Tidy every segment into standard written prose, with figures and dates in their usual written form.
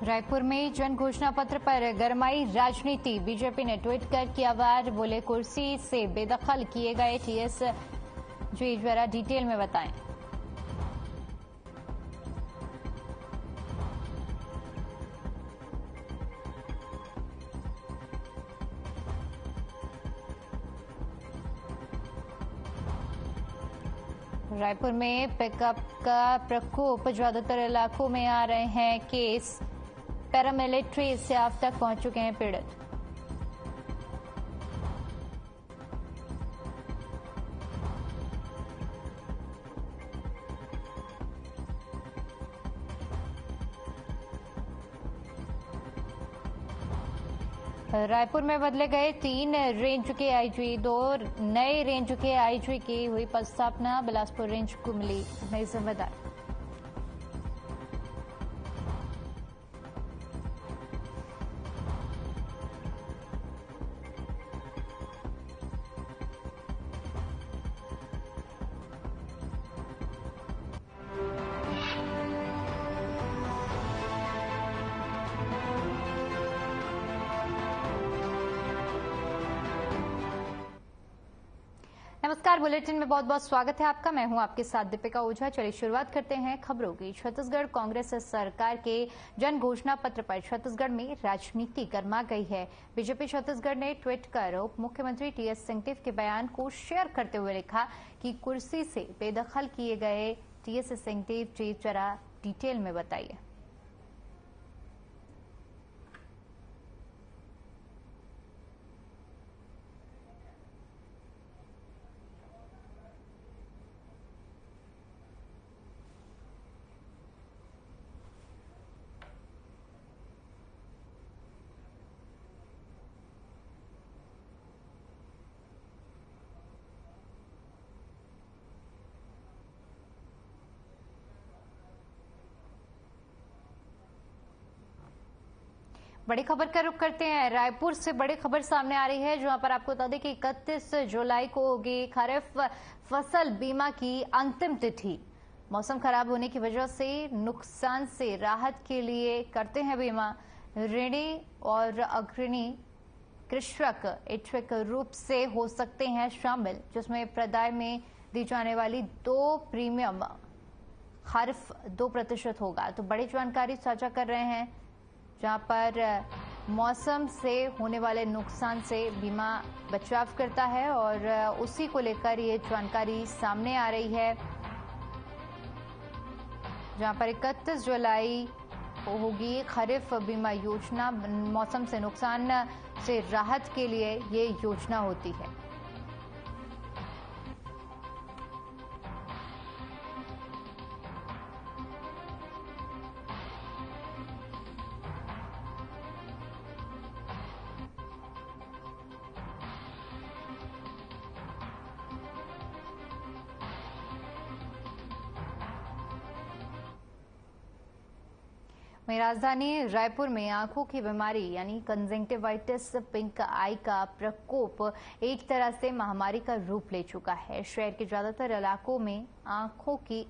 रायपुर में जन घोषणा पत्र पर गरमाई राजनीति। बीजेपी ने ट्वीट कर किया वार, बोले कुर्सी से बेदखल किए गए टीएस जी, जरा डिटेल में बताएं। रायपुर में पिकअप का प्रकोप, ज्यादातर इलाकों में आ रहे हैं केस। पैरामिलिट्री स्टाफ तक पहुंच चुके हैं पीड़ित। रायपुर में बदले गए 3 रेंज के आईजी, 2 नए रेंज के आईजी की हुई पदस्थापना। बिलासपुर रेंज को मिली नई जिम्मेदारी। नमस्कार, बुलेटिन में बहुत बहुत स्वागत है आपका। मैं हूं आपके साथ दीपिका ओझा। चलिए शुरुआत करते हैं खबरों की। छत्तीसगढ़ कांग्रेस सरकार के जन घोषणा पत्र पर छत्तीसगढ़ में राजनीति गर्मा गई है। बीजेपी छत्तीसगढ़ ने ट्वीट कर उप मुख्यमंत्री टीएस सिंहदेव के बयान को शेयर करते हुए लिखा कि कुर्सी से बेदखल किए गए टीएस सिंहदेव जी, जरा डिटेल में बताइए। बड़ी खबर का रुख करते हैं। रायपुर से बड़ी खबर सामने आ रही है, जहां पर आपको बता दें कि 31 जुलाई को होगी खरीफ फसल बीमा की अंतिम तिथि। मौसम खराब होने की वजह से नुकसान से राहत के लिए करते हैं बीमा। ऋणी और अग्रणी कृषक इच्छुक रूप से हो सकते हैं शामिल, जिसमें प्रदाय में दी जाने वाली 2 प्रीमियम खरीफ 2% होगा। तो बड़ी जानकारी साझा कर रहे हैं, जहां पर मौसम से होने वाले नुकसान से बीमा बचाव करता है और उसी को लेकर ये जानकारी सामने आ रही है, जहां पर 31 जुलाई को होगी खरीफ बीमा योजना। मौसम से नुकसान से राहत के लिए ये योजना होती है। वहीं राजधानी रायपुर में आंखों की बीमारी यानी कंजंक्टिवाइटिस पिंक आई का प्रकोप एक तरह से महामारी का रूप ले चुका है। शहर के ज्यादातर इलाकों में आंखों की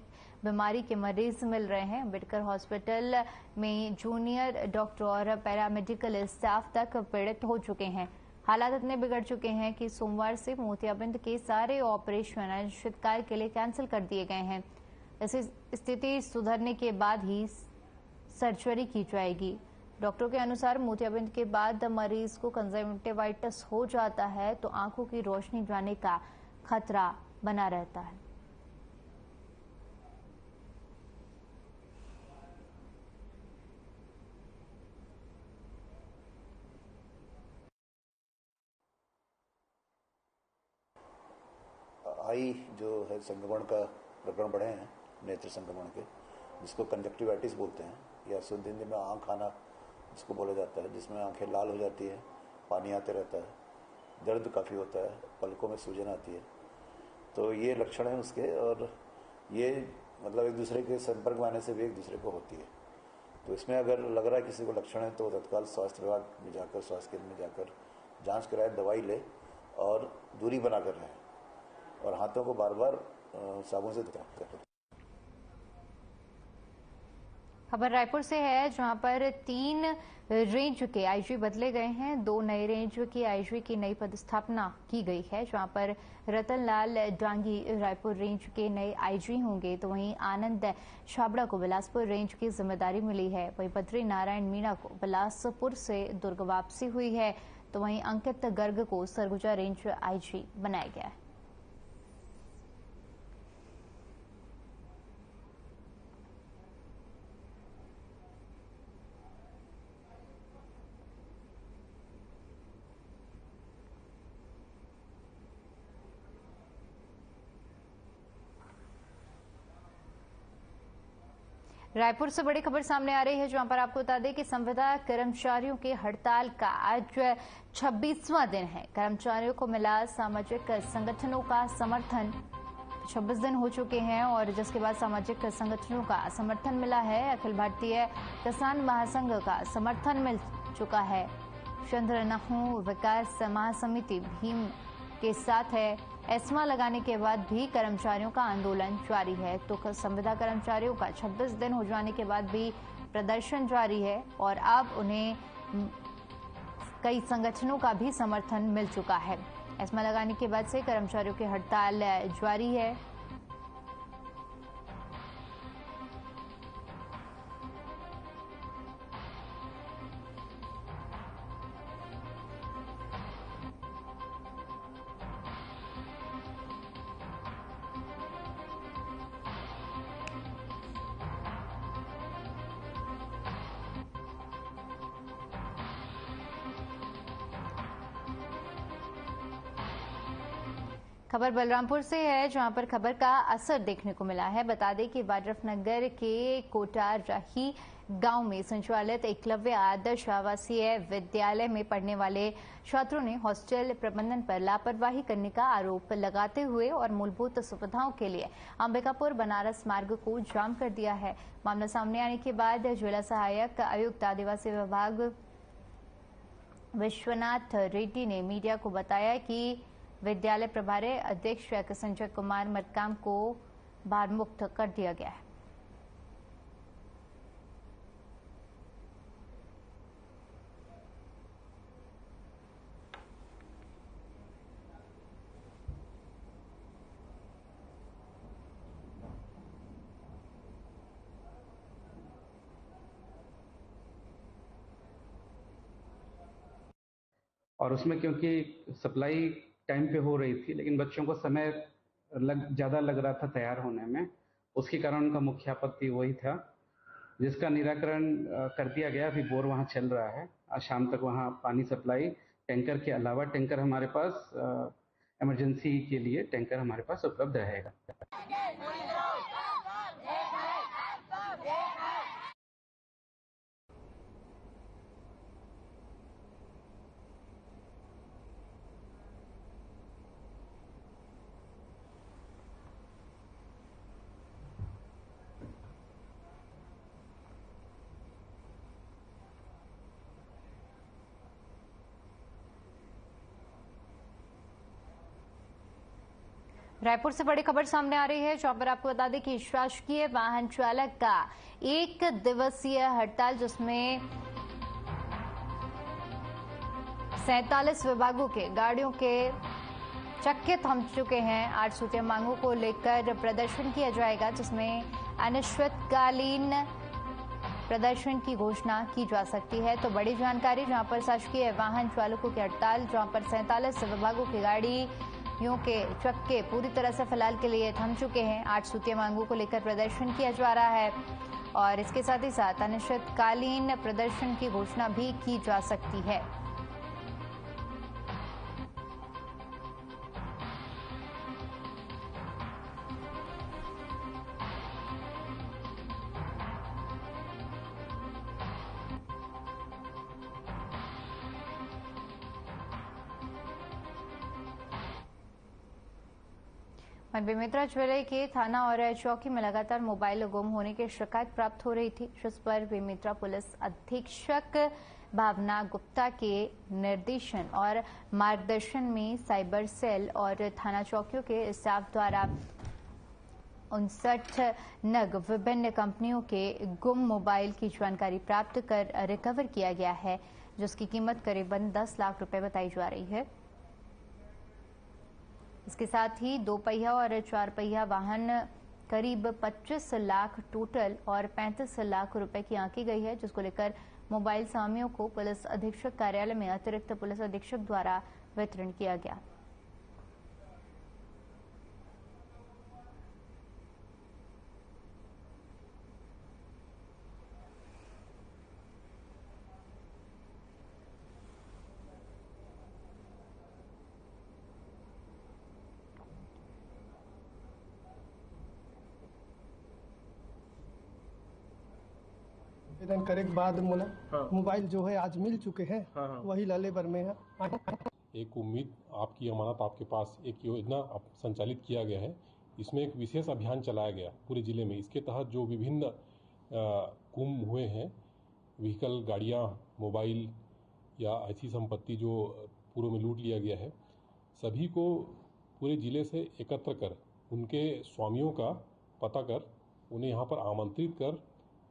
बीमारी के मरीज मिल रहे हैं। अम्बेडकर हॉस्पिटल में जूनियर डॉक्टर और पैरामेडिकल स्टाफ तक पीड़ित हो चुके हैं। हालात इतने बिगड़ चुके हैं कि सोमवार से मोतियाबिंद के सारे ऑपरेशन अनिश्चितकाल के लिए कैंसिल कर दिए गए हैं। ऐसी स्थिति सुधरने के बाद ही सर्जरी की जाएगी। डॉक्टरों के अनुसार मोतियाबिंद के बाद मरीज को कंजंक्टिवाइटिस हो जाता है तो आंखों की रोशनी जाने का खतरा बना रहता है। आई जो है संक्रमण का प्रकरण बढ़े हैं, नेत्र संक्रमण के, जिसको कंजक्टिवाइटिस बोलते हैं या शुद्ध हिंदी में आँख आना जिसको बोला जाता है, जिसमें आंखें लाल हो जाती है, पानी आते रहता है, दर्द काफ़ी होता है, पलकों में सूजन आती है। तो ये लक्षण हैं उसके, और ये मतलब एक दूसरे के संपर्क में आने से भी एक दूसरे को होती है। तो इसमें अगर लग रहा है किसी को लक्षण है तो तत्काल स्वास्थ्य विभाग में जाकर, स्वास्थ्य केंद्र में जाकर जांच कराए, दवाई ले और दूरी बनाकर रहें और हाथों को बार बार साबुन से धोते रहें। खबर रायपुर से है, जहां पर 3 रेंज के आईजी बदले गए हैं। 2 नए रेंज के आईजी की नई पदस्थापना की गई है, जहां पर रतनलाल डांगी रायपुर रेंज के नए आईजी होंगे, तो वहीं आनंद छाबड़ा को बिलासपुर रेंज की जिम्मेदारी मिली है। वहीं बद्री नारायण मीणा को बिलासपुर से दुर्ग वापसी हुई है, तो वहीं अंकित गर्ग को सरगुजा रेंज आईजी बनाया गया है। रायपुर से बड़ी खबर सामने आ रही है, जहां पर आपको बता दें कि संविदा कर्मचारियों की हड़ताल का आज 26वां दिन है। कर्मचारियों को मिला सामाजिक संगठनों का समर्थन। 26 दिन हो चुके हैं और जिसके बाद सामाजिक संगठनों का समर्थन मिला है। अखिल भारतीय किसान महासंघ का समर्थन मिल चुका है। चंद्रनहु विकास महासमिति भीम के साथ है। एस्मा लगाने के बाद भी कर्मचारियों का आंदोलन जारी है। तो संविदा कर्मचारियों का 26 दिन हो जाने के बाद भी प्रदर्शन जारी है और अब उन्हें कई संगठनों का भी समर्थन मिल चुका है। एस्मा लगाने के बाद से कर्मचारियों की हड़ताल जारी है। खबर बलरामपुर से है, जहां पर खबर का असर देखने को मिला है। बता दें कि वाड्रफनगर के कोटाराही गांव में संचालित एकलव्य आदर्श आवासीय विद्यालय में पढ़ने वाले छात्रों ने हॉस्टल प्रबंधन पर लापरवाही करने का आरोप लगाते हुए और मूलभूत सुविधाओं के लिए अंबिकापुर बनारस मार्ग को जाम कर दिया है। मामला सामने आने के बाद जिला सहायक आयुक्त आदिवासी विभाग विश्वनाथ रेड्डी ने मीडिया को बताया कि विद्यालय प्रभारी अधीक्षक संजय कुमार मरकाम को भारमुक्त कर दिया गया है। और उसमें क्योंकि सप्लाई टाइम पे हो रही थी, लेकिन बच्चों को समय ज़्यादा लग रहा था तैयार होने में, उसके कारण उनका मुख्य आपत्ति वही था, जिसका निराकरण कर दिया गया। अभी बोर वहाँ चल रहा है। आज शाम तक वहाँ पानी सप्लाई टैंकर के अलावा टैंकर हमारे पास इमरजेंसी के लिए टैंकर हमारे पास उपलब्ध रहेगा। रायपुर से बड़ी खबर सामने आ रही है, जहां पर आपको बता दें कि शासकीय वाहन चालक का 1 दिवसीय हड़ताल, जिसमें 47 विभागों के गाड़ियों के चक्के थम चुके हैं। 8 सूत्रीय मांगों को लेकर प्रदर्शन किया जाएगा, जिसमें अनिश्चितकालीन प्रदर्शन की घोषणा की जा सकती है। तो बड़ी जानकारी, जहां पर शासकीय वाहन चालकों की हड़ताल, जहां पर 47 विभागों की गाड़ियों के चक्के पूरी तरह से फिलहाल के लिए थम चुके हैं। 8 सूत्रीय मांगों को लेकर प्रदर्शन किया जा रहा है और इसके साथ ही साथ अनिश्चितकालीन प्रदर्शन की घोषणा भी की जा सकती है। बेमेतरा जिले के थाना और चौकी में लगातार मोबाइल गुम होने की शिकायत प्राप्त हो रही थी, जिस पर बेमेतरा पुलिस अधीक्षक भावना गुप्ता के निर्देशन और मार्गदर्शन में साइबर सेल और थाना चौकियों के स्टाफ द्वारा 59 नग विभिन्न कंपनियों के गुम मोबाइल की जानकारी प्राप्त कर रिकवर किया गया है, जिसकी कीमत करीबन 10 लाख रुपए बताई जा रही है। इसके साथ ही 2 पहिया और 4 पहिया वाहन करीब 25 लाख टोटल और 35 लाख रुपए की आंकी गई है, जिसको लेकर मोबाइल स्वामियों को पुलिस अधीक्षक कार्यालय में अतिरिक्त पुलिस अधीक्षक द्वारा वितरण किया गया। आवेदन करे के बाद मोबाइल जो है आज मिल चुके हैं। वही ललेबर में है। एक उम्मीद आपकी अमानत आपके पास एक योजना संचालित किया गया है। इसमें एक विशेष अभियान चलाया गया पूरे जिले में। इसके तहत जो विभिन्न गुम हुए हैं व्हीकल, गाड़ियां, मोबाइल या ऐसी संपत्ति जो पूर्व में लूट लिया गया है, सभी को पूरे जिले से एकत्र कर उनके स्वामियों का पता कर उन्हें यहाँ पर आमंत्रित कर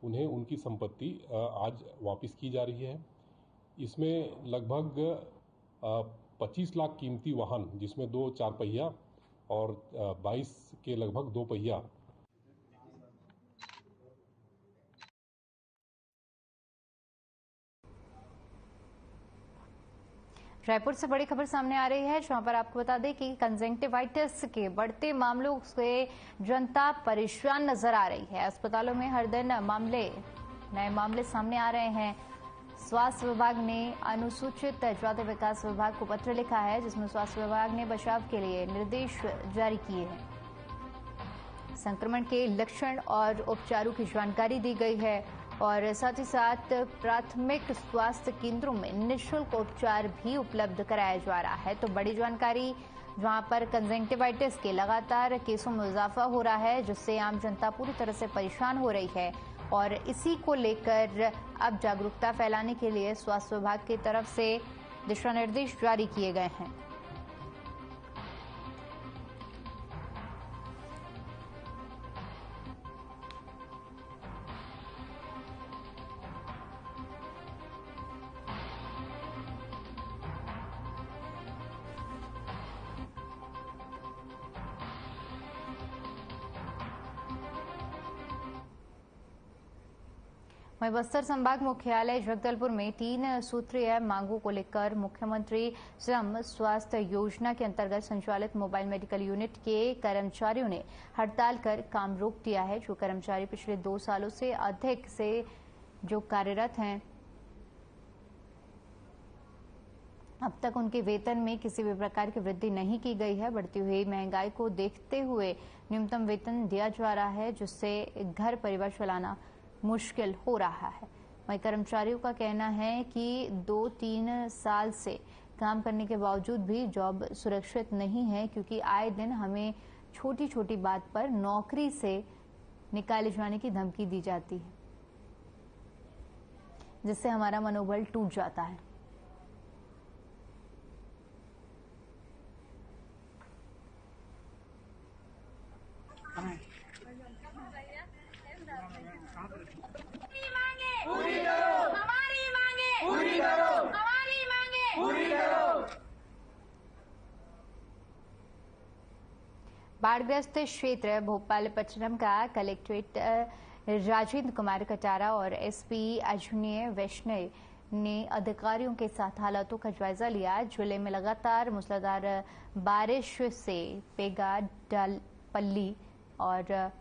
उन्हें उनकी संपत्ति आज वापस की जा रही है। इसमें लगभग 25 लाख कीमती वाहन, जिसमें 2 4 पहिया और 22 के लगभग 2 पहिया। रायपुर से बड़ी खबर सामने आ रही है, जहां पर आपको बता दें कि कंजंक्टिवाइटिस के बढ़ते मामलों से जनता परेशान नजर आ रही है। अस्पतालों में हर दिन नए मामले सामने आ रहे हैं। स्वास्थ्य विभाग ने अनुसूचित जाति विकास विभाग को पत्र लिखा है, जिसमें स्वास्थ्य विभाग ने बचाव के लिए निर्देश जारी किए हैं। संक्रमण के लक्षण और उपचारों की जानकारी दी गई है और साथ ही साथ प्राथमिक स्वास्थ्य केंद्रों में निःशुल्क उपचार भी उपलब्ध कराया जा रहा है। तो बड़ी जानकारी, जहां पर कंजंक्टिवाइटिस के लगातार केसों में इजाफा हो रहा है, जिससे आम जनता पूरी तरह से परेशान हो रही है और इसी को लेकर अब जागरूकता फैलाने के लिए स्वास्थ्य विभाग की तरफ से दिशा निर्देश जारी किए गए हैं। वहीं बस्तर संभाग मुख्यालय जगदलपुर में 3 सूत्रीय मांगों को लेकर मुख्यमंत्री श्रम स्वास्थ्य योजना के अंतर्गत संचालित मोबाइल मेडिकल यूनिट के कर्मचारियों ने हड़ताल कर काम रोक दिया है। जो कर्मचारी पिछले 2 सालों से अधिक से जो कार्यरत हैं, अब तक उनके वेतन में किसी भी प्रकार की वृद्धि नहीं की गई है। बढ़ती हुई महंगाई को देखते हुए न्यूनतम वेतन दिया जा रहा है, जिससे घर परिवार चलाना मुश्किल हो रहा है। वहीं कर्मचारियों का कहना है कि 2-3 साल से काम करने के बावजूद भी जॉब सुरक्षित नहीं है, क्योंकि आए दिन हमें छोटी छोटी बात पर नौकरी से निकाले जाने की धमकी दी जाती है, जिससे हमारा मनोबल टूट जाता है। बाढ़ग्रस्त क्षेत्र भोपालपट्टनम का कलेक्ट्रेट राजेंद्र कुमार कटारा और एसपी अजनीय वैष्णव ने अधिकारियों के साथ हालातों का जायजा लिया। जिले में लगातार मूसलाधार बारिश से पेगा, डालपल्ली और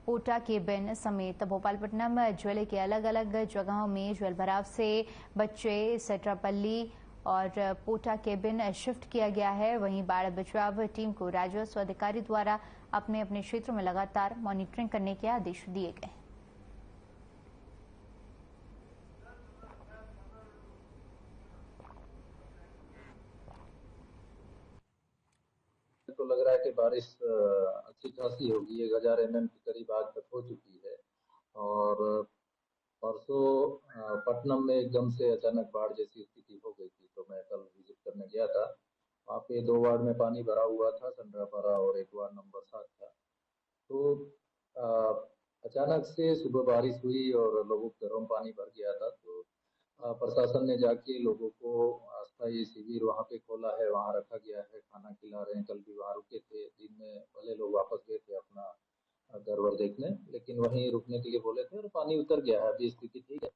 पोटा केबिन समेत भोपालपट्टनम जिले के अलग अलग जगहों में जलभराव से बच्चे सेट्रापल्ली और पोटा केबिन शिफ्ट किया गया है। वहीं बाढ़ बचाव टीम को राजस्व अधिकारी द्वारा अपने अपने क्षेत्रों में लगातार मॉनिटरिंग करने के आदेश दिए गए। तो लग रहा है कि बारिश अच्छी खासी होगी। 1000 mm के करीब आज तक हो चुकी है और परसों पटनम में एकदम से अचानक बाढ़ जैसी स्थिति हो गई थी। तो मैं कल विजिट करने गया था। वहाँ पे 2 वार्ड में पानी भरा हुआ था, संड्रापारा और एक वार्ड नंबर 7 था। तो अचानक से सुबह बारिश हुई और लोगों के घरों में पानी भर गया था, तो प्रशासन ने जाके लोगों को अस्थायी शिविर वहाँ पे खोला है, वहाँ रखा गया है, खाना खिला रहे हैं। कल भी वहाँ रुके थे, दिन में भले लोग वापस गए थे अपना घर वर देखने, लेकिन वहीं रुकने के लिए बोले थे और पानी उतर गया है, अभी स्थिति ठीक है।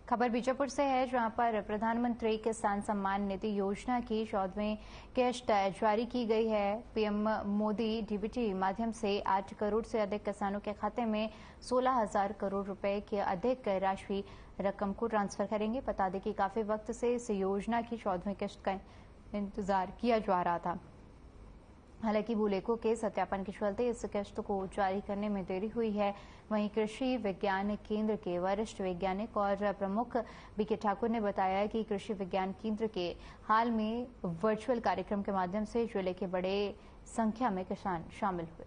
खबर बीजापुर से है, जहां पर प्रधानमंत्री किसान सम्मान निधि योजना की 14वीं किश्त जारी की गई है। पीएम मोदी डीबीटी माध्यम से 8 करोड़ से अधिक किसानों के खाते में 16,000 करोड़ रुपए की अधिक राशि रकम को ट्रांसफर करेंगे। बता दें कि काफी वक्त से इस योजना की 14वीं किश्त का इंतजार किया जा रहा था। हालांकि भूलेखों के सत्यापन के चलते इस किश्त को जारी करने में देरी हुई है। वहीं कृषि विज्ञान केंद्र के वरिष्ठ वैज्ञानिक और प्रमुख बीके ठाकुर ने बताया कि कृषि विज्ञान केंद्र के हाल में वर्चुअल कार्यक्रम के माध्यम से जिले के बड़े संख्या में किसान शामिल हुए।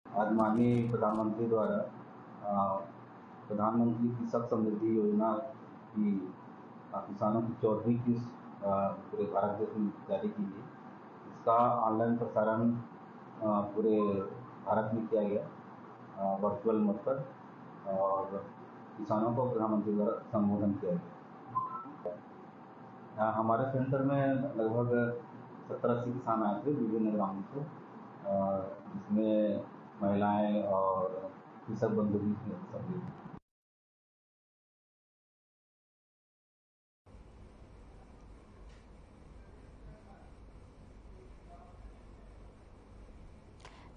आज माननीय प्रधानमंत्री द्वारा प्रधानमंत्री किसान समृद्धि योजना की किसानों की 14वीं किस्त पूरे भारत देश में जारी की गई। इसका ऑनलाइन प्रसारण पूरे भारत में किया गया वर्चुअल मत पर, और किसानों को प्रधानमंत्री द्वारा संबोधन किया गया। हमारे सेंटर में लगभग 70-80 किसान आए थे विभिन्न ग्रामों से, जिसमें महिलाएं और कृषक बंधु भी सभी।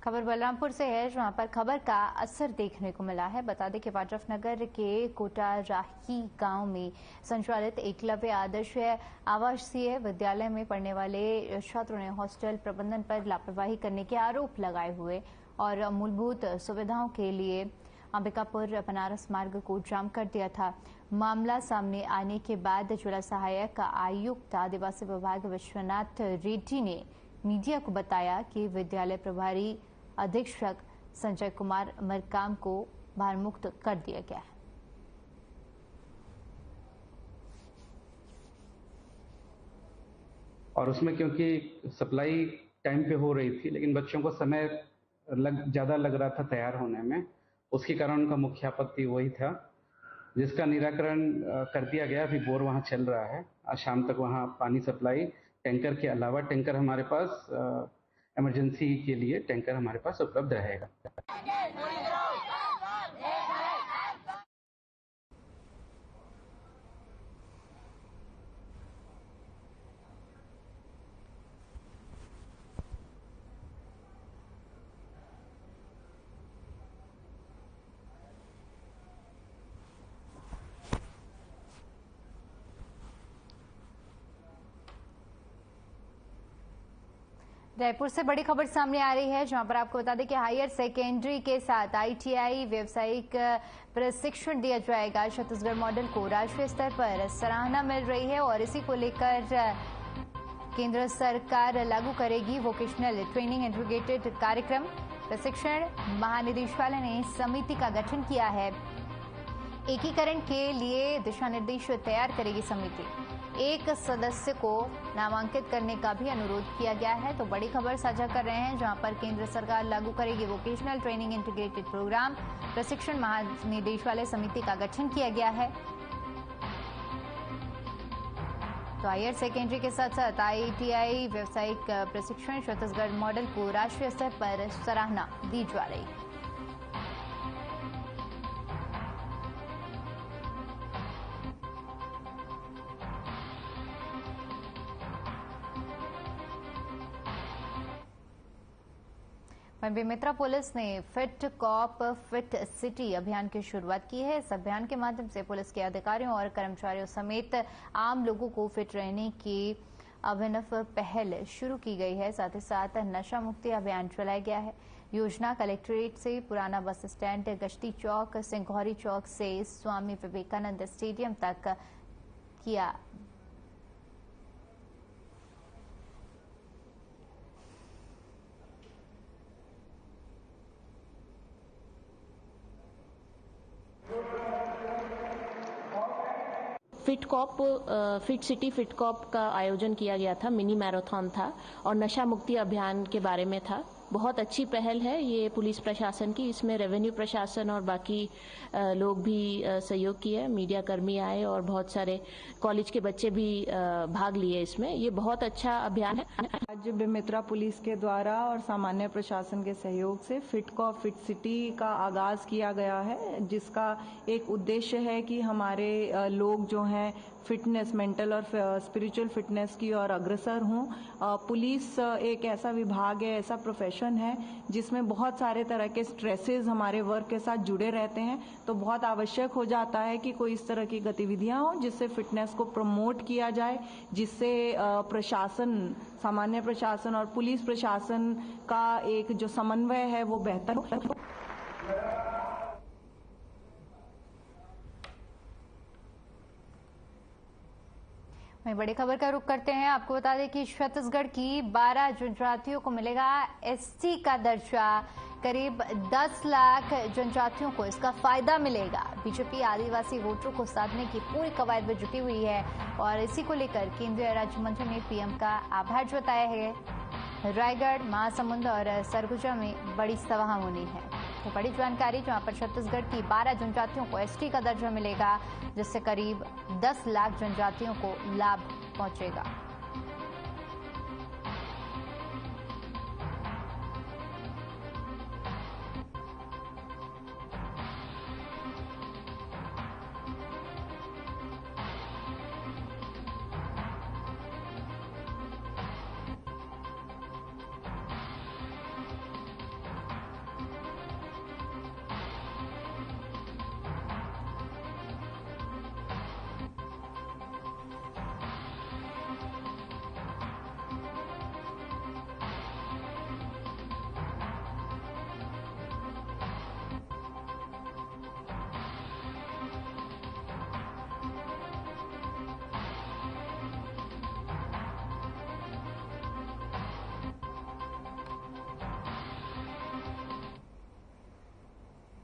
खबर बलरामपुर से है, जहां पर खबर का असर देखने को मिला है। बता दें कि वाड्रफनगर के कोटाराही गांव में संचालित एकलव्य आदर्श आवासीय विद्यालय में पढ़ने वाले छात्रों ने हॉस्टल प्रबंधन पर लापरवाही करने के आरोप लगाए हुए और मूलभूत सुविधाओं के लिए अंबिकापुर बनारस मार्ग को जाम कर दिया था। मामला सामने आने के बाद जिला सहायक आयुक्त आदिवासी विभाग विश्वनाथ रेड्डी ने मीडिया को बताया कि विद्यालय प्रभारी अधीक्षक संजय कुमार मरकाम को भारमुक्त कर दिया गया है। और उसमें क्योंकि सप्लाई टाइम पे हो रही थी, लेकिन बच्चों को समय ज्यादा लग रहा था तैयार होने में, उसके कारण उनका मुख्य आपत्ति वही था, जिसका निराकरण कर दिया गया। अभी बोर वहां चल रहा है। आज शाम तक वहां पानी सप्लाई टैंकर के अलावा टैंकर हमारे पास इमरजेंसी के लिए टैंकर हमारे पास उपलब्ध रहेगा। रायपुर से बड़ी खबर सामने आ रही है, जहां पर आपको बता दें कि हायर सेकेंडरी के साथ आईटीआई व्यावसायिक प्रशिक्षण दिया जाएगा। छत्तीसगढ़ मॉडल को राष्ट्रीय स्तर पर सराहना मिल रही है और इसी को लेकर केंद्र सरकार लागू करेगी वोकेशनल ट्रेनिंग इंटीग्रेटेड कार्यक्रम। प्रशिक्षण महानिदेशालय ने समिति का गठन किया है। एकीकरण के लिए दिशा निर्देश तैयार करेगी समिति। एक सदस्य को नामांकित करने का भी अनुरोध किया गया है। तो बड़ी खबर साझा कर रहे हैं, जहां पर केंद्र सरकार लागू करेगी वोकेशनल ट्रेनिंग इंटीग्रेटेड प्रोग्राम। प्रशिक्षण महानिदेशालय समिति का गठन किया गया है। तो हायर सेकेंडरी के साथ साथ आईटीआई व्यावसायिक प्रशिक्षण छत्तीसगढ़ मॉडल को राष्ट्रीय स्तर पर सराहना दी जा रही है। बेमेतरा पुलिस ने फिट कॉप फिट सिटी अभियान की शुरुआत की है। इस अभियान के माध्यम से पुलिस के अधिकारियों और कर्मचारियों समेत आम लोगों को फिट रहने की अभिनव पहल शुरू की गई है। साथ ही साथ नशा मुक्ति अभियान चलाया गया है। योजना कलेक्ट्रेट से पुराना बस स्टैंड, गश्ती चौक, सिंघौरी चौक से स्वामी विवेकानंद स्टेडियम तक किया। फिट सिटी फिट कॉप का आयोजन किया गया था, मिनी मैराथन था और नशा मुक्ति अभियान के बारे में था। बहुत अच्छी पहल है ये पुलिस प्रशासन की। इसमें रेवेन्यू प्रशासन और बाकी लोग भी सहयोग किए, मीडिया कर्मी आए और बहुत सारे कॉलेज के बच्चे भी भाग लिए इसमें। ये बहुत अच्छा अभियान है। आज बेमेतरा पुलिस के द्वारा और सामान्य प्रशासन के सहयोग से फिट कॉप फिट सिटी का आगाज किया गया है, जिसका एक उद्देश्य है कि हमारे लोग जो हैं फिटनेस, मेंटल और स्पिरिचुअल फिटनेस की ओर अग्रसर हों। पुलिस एक ऐसा विभाग है, ऐसा प्रोफेशन है जिसमें बहुत सारे तरह के स्ट्रेसेस हमारे वर्क के साथ जुड़े रहते हैं, तो बहुत आवश्यक हो जाता है कि कोई इस तरह की गतिविधियां हो जिससे फिटनेस को प्रमोट किया जाए, जिससे प्रशासन, सामान्य प्रशासन और पुलिस प्रशासन का एक जो समन्वय है वो बेहतर हो। वहीं बड़ी खबर का रुख करते हैं। आपको बता दें कि छत्तीसगढ़ की 12 जनजातियों को मिलेगा एसटी का दर्जा। करीब 10 लाख जनजातियों को इसका फायदा मिलेगा। बीजेपी आदिवासी वोटरों को साधने की पूरी कवायद में जुटी हुई है और इसी को लेकर केंद्रीय राज्य मंत्री ने पीएम का आभार जताया है। रायगढ़, महासमुंद और सरगुजा में बड़ी सभा होनी है। तो बड़ी जानकारी, जहां पर छत्तीसगढ़ की 12 जनजातियों को एसटी का दर्जा मिलेगा, जिससे करीब 10 लाख जनजातियों को लाभ पहुंचेगा।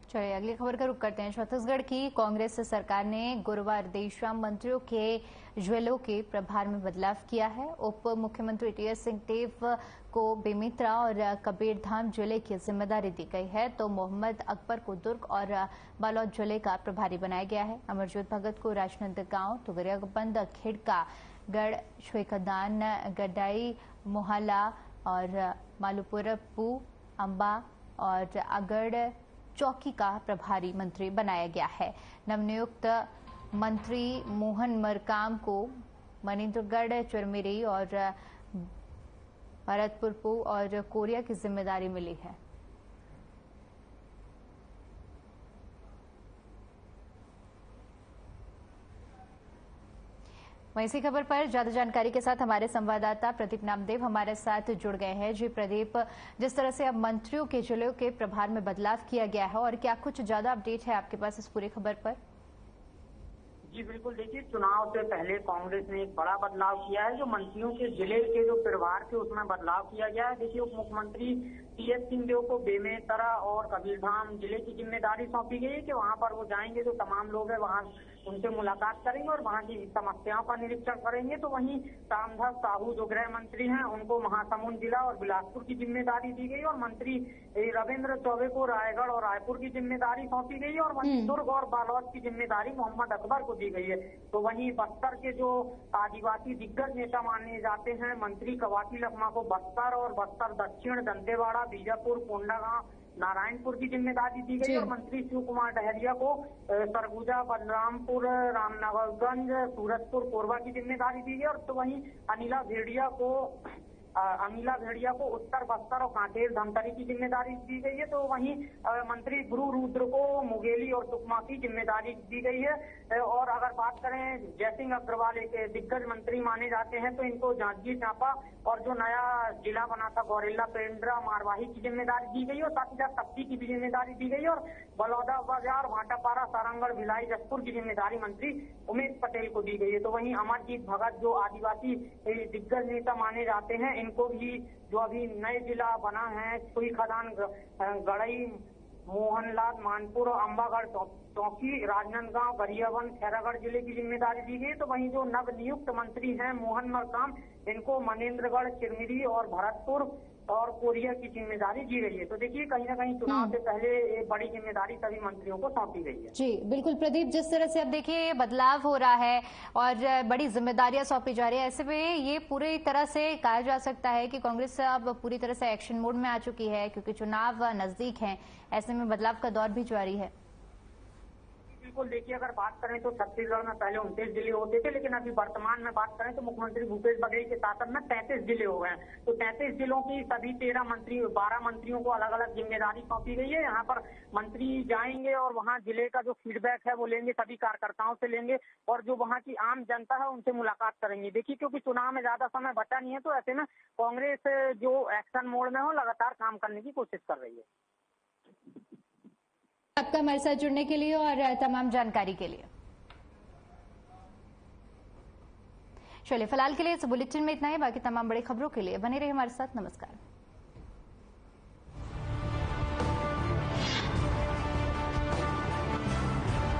चलिए अगली खबर का रुख करते हैं। छत्तीसगढ़ की कांग्रेस सरकार ने गुरुवार देर शाम मंत्रियों के जिलों के प्रभार में बदलाव किया है। उप मुख्यमंत्री टीएस सिंहदेव को बेमेतरा और कबीरधाम जिले की जिम्मेदारी दी गई है, तो मोहम्मद अकबर को दुर्ग और बालोद जिले का प्रभारी बनाया गया है। अमरजीत भगत को राजनांदगांव, तुगरियाबंद, खेड़का, गढ़ श्वेकदान, गडाई, मोहल्ला और मालूपुरपू, अंबा और अगड़ चौकी का प्रभारी मंत्री बनाया गया है। नवनियुक्त मंत्री मोहन मरकाम को मनेन्द्रगढ़, चिरमिरी और भरतपुरपू और कोरिया की जिम्मेदारी मिली है। वहीं इसी खबर पर ज्यादा जानकारी के साथ हमारे संवाददाता प्रदीप नामदेव हमारे साथ जुड़ गए हैं। जी प्रदीप, जिस तरह से अब मंत्रियों के जिलों के प्रभार में बदलाव किया गया है, और क्या कुछ ज्यादा अपडेट है आपके पास इस पूरी खबर पर? जी बिल्कुल, देखिए चुनाव से पहले कांग्रेस ने एक बड़ा बदलाव किया है। जो मंत्रियों के जिले के जो प्रभार थे उसमें बदलाव किया गया है। देखिए उप मुख्यमंत्री टीएस सिंहदेव को बेमेतरा और कबीरधाम जिले की जिम्मेदारी सौंपी गई है कि वहां पर वो जाएंगे, जो तमाम लोग हैं वहां उनसे मुलाकात करेंगे और वहां की समस्याओं का निरीक्षण करेंगे। तो वहीं रामदास साहू जो गृह मंत्री हैं उनको महासमुंद जिला और बिलासपुर की जिम्मेदारी दी गई और मंत्री रविंद्र चौबे को रायगढ़ और रायपुर की जिम्मेदारी सौंपी गई और वहीं दुर्ग और बालोद की जिम्मेदारी मोहम्मद अकबर को दी गई है। तो वहीं बस्तर के जो आदिवासी दिग्गज नेता माने जाते हैं मंत्री कवासी लखमा को बस्तर और बस्तर दक्षिण, दंतेवाड़ा, बीजापुर, कोंडागांव, नारायणपुर की जिम्मेदारी दी गई और मंत्री शिव कुमार डहरिया को सरगुजा, बलरामपुर, रामनगरगंज, सूरजपुर, कोरबा की जिम्मेदारी दी गई और तो वहीं अनिला भेड़िया को उत्तर बस्तर और कांकेर, धमतरी की जिम्मेदारी दी गई है। तो वहीं मंत्री गुरु रुद्र को मुंगेली और सुकमा की जिम्मेदारी दी गई है। और अगर बात करें जयसिंह अग्रवाल एक दिग्गज मंत्री माने जाते हैं, तो इनको जांजगीर चांपा और जो नया जिला बना था गौरेला, पेंड्रा, मारवाही की जिम्मेदारी दी गई और साथ ही साथ तप्ती की भी जिम्मेदारी दी गई और बलौदाबाजार, भाटापारा, सारंगढ़, भिलाई, जसपुर की जिम्मेदारी मंत्री उमेश पटेल को दी गई है। तो वहीं अमरजीत भगत जो आदिवासी दिग्गज नेता माने जाते हैं, इनको भी जो अभी नए जिला बना है कोई खदान, गड़ई, मोहनलाल, मानपुर और अम्बागढ़ चौकी, राजनांदगांव, गरियाबंद, खैरागढ़ जिले की जिम्मेदारी दी गई। तो वहीं जो नव नियुक्त मंत्री हैं मोहन मरकाम, इनको मनेन्द्रगढ़, चिरमिरी और भरतपुर और कोरिया की जिम्मेदारी दी गई है। तो देखिए कहीं ना कहीं चुनाव से पहले एक बड़ी जिम्मेदारी सभी मंत्रियों को सौंपी गई है। जी बिल्कुल प्रदीप, जिस तरह से अब देखिए ये बदलाव हो रहा है और बड़ी जिम्मेदारियां सौंपी जा रही है, ऐसे में ये पूरी तरह से कहा जा सकता है कि कांग्रेस अब पूरी तरह से एक्शन मोड में आ चुकी है, क्योंकि चुनाव नजदीक हैं, ऐसे में बदलाव का दौर भी जारी है। बिल्कुल देखिए, अगर बात करें तो छत्तीसगढ़ में पहले 29 जिले होते थे, लेकिन अभी वर्तमान में बात करें तो मुख्यमंत्री भूपेश बघेल के शासन में 33 जिले हो गए हैं। तो 33 जिलों की सभी 12 मंत्रियों को अलग अलग जिम्मेदारी सौंपी गई है। यहाँ पर मंत्री जाएंगे और वहाँ जिले का जो फीडबैक है वो लेंगे, सभी कार्यकर्ताओं से लेंगे और जो वहाँ की आम जनता है उनसे मुलाकात करेंगे। देखिए क्योंकि चुनाव में ज्यादा समय बचा नहीं है, तो ऐसे में कांग्रेस जो एक्शन मोड में हो लगातार काम करने की कोशिश कर रही है। आपका हमारे साथ जुड़ने के लिए और तमाम जानकारी के लिए। चलिए फिलहाल के लिए इस बुलेटिन में इतना ही। बाकी तमाम बड़ी खबरों के लिए बने रहिए हमारे साथ। नमस्कार।